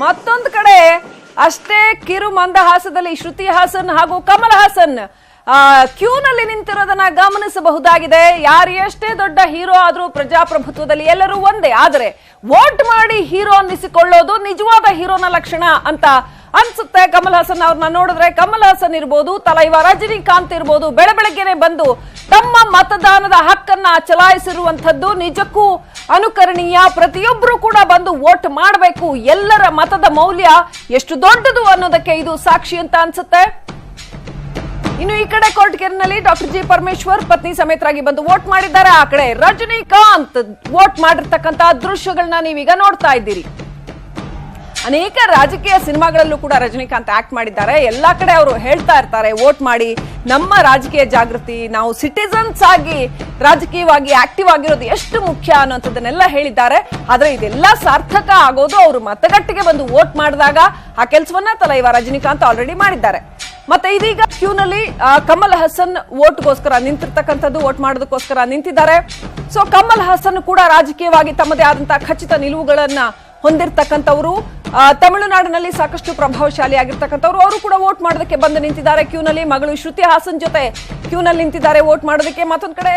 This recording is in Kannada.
ಮತ್ತೊಂದು ಕಡೆ ಅಷ್ಟೇ ಕಿರು ಮಂದಹಾಸದಲ್ಲಿ ಶ್ರುತಿ ಹಾಸನ್ ಹಾಗೂ ಕಮಲ್ ಹಾಸನ್ ಕ್ಯೂನಲ್ಲಿ ನಿಂತಿರೋದನ್ನ ಗಮನಿಸಬಹುದಾಗಿದೆ. ಯಾರು ಎಷ್ಟೇ ದೊಡ್ಡ ಹೀರೋ ಆದ್ರೂ ಪ್ರಜಾಪ್ರಭುತ್ವದಲ್ಲಿ ಎಲ್ಲರೂ ಒಂದೇ. ಆದರೆ ವೋಟ್ ಮಾಡಿ ಹೀರೋ ಅನ್ನಿಸಿಕೊಳ್ಳೋದು ನಿಜವಾದ ಹೀರೋನ ಲಕ್ಷಣ ಅಂತ ಅನ್ಸುತ್ತೆ. ಕಮಲ್ ಹಾಸನ್ ಅವ್ರನ್ನ ನೋಡಿದ್ರೆ, ಕಮಲ್ ಹಾಸನ್ ಇರ್ಬೋದು, ತಲೈವ ರಜನಿಕಾಂತ್ ಇರ್ಬೋದು, ಬೆಳಗ್ಗೆನೆ ಬಂದು ತಮ್ಮ ಮತದಾನದ ಹಕ್ಕನ್ನ ಚಲಾಯಿಸಿರುವಂತದ್ದು ನಿಜಕ್ಕೂ ಅನುಕರಣೀಯ. ಪ್ರತಿಯೊಬ್ಬರು ಕೂಡ ಬಂದು ವೋಟ್ ಮಾಡಬೇಕು, ಎಲ್ಲರ ಮತದ ಮೌಲ್ಯ ಎಷ್ಟು ದೊಡ್ಡದು ಅನ್ನೋದಕ್ಕೆ ಇದು ಸಾಕ್ಷಿ ಅಂತ ಅನ್ಸುತ್ತೆ. ಇನ್ನು ಈ ಕಡೆ ಕೊರಟಗೆರೆನಲ್ಲಿ ಡಾಕ್ಟರ್ ಜಿ ಪರಮೇಶ್ವರ್ ಪತ್ನಿ ಸಮೇತರಾಗಿ ಬಂದು ವೋಟ್ ಮಾಡಿದ್ದಾರೆ. ಆ ಕಡೆ ರಜನಿಕಾಂತ್ ವೋಟ್ ಮಾಡಿರ್ತಕ್ಕಂತ ದೃಶ್ಯಗಳನ್ನ ನೀವೀಗ ನೋಡ್ತಾ ಇದ್ದೀರಿ. ಅನೇಕ ರಾಜಕೀಯ ಸಿನಿಮಾಗಳಲ್ಲೂ ಕೂಡ ರಜನಿಕಾಂತ್ ಆಕ್ಟ್ ಮಾಡಿದ್ದಾರೆ. ಎಲ್ಲಾ ಕಡೆ ಅವರು ಹೇಳ್ತಾ ಇರ್ತಾರೆ, ವೋಟ್ ಮಾಡಿ, ನಮ್ಮ ರಾಜಕೀಯ ಜಾಗೃತಿ, ನಾವು ಸಿಟಿಸನ್ಸ್ ಆಗಿ ರಾಜಕೀಯವಾಗಿ ಆಕ್ಟಿವ್ ಆಗಿರೋದು ಎಷ್ಟು ಮುಖ್ಯ ಅನ್ನೋಂಥದ್ದನ್ನೆಲ್ಲ ಹೇಳಿದ್ದಾರೆ. ಆದ್ರೆ ಇದೆಲ್ಲ ಸಾರ್ಥಕ ಆಗೋದು ಅವರು ಮತಗಟ್ಟೆಗೆ ಬಂದು ವೋಟ್ ಮಾಡಿದಾಗ. ಆ ಕೆಲಸವನ್ನ ತಲೈವ ರಜನಿಕಾಂತ್ ಆಲ್ರೆಡಿ ಮಾಡಿದ್ದಾರೆ. ಮತ್ತೆ ಇದೀಗ ಕ್ಯೂನಲ್ಲಿ ಕಮಲ್ ಹಾಸನ್ ವೋಟ್ಗೋಸ್ಕರ ನಿಂತಿರ್ತಕ್ಕಂಥದ್ದು, ವೋಟ್ ಮಾಡೋದಕ್ಕೋಸ್ಕರ ನಿಂತಿದ್ದಾರೆ. ಸೊ ಕಮಲ್ ಹಾಸನ್ ಕೂಡ ರಾಜಕೀಯವಾಗಿ ತಮ್ಮದೇ ಆದಂತಹ ಖಚಿತ ನಿಲುವುಗಳನ್ನ ಹೊಂದಿರತಕ್ಕಂಥವ್ರು, ತಮಿಳುನಾಡಿನಲ್ಲಿ ಸಾಕಷ್ಟು ಪ್ರಭಾವಶಾಲಿ ಆಗಿರ್ತಕ್ಕಂಥವ್ರು. ಅವರು ಕೂಡ ವೋಟ್ ಮಾಡೋದಕ್ಕೆ ಬಂದು ನಿಂತಿದ್ದಾರೆ ಕ್ಯೂನಲ್ಲಿ. ಮಗಳು ಶ್ರುತಿ ಹಾಸನ್ ಜೊತೆ ಕ್ಯೂನಲ್ಲಿ ನಿಂತಿದ್ದಾರೆ ವೋಟ್ ಮಾಡೋದಕ್ಕೆ. ಮತ್ತೊಂದು ಕಡೆ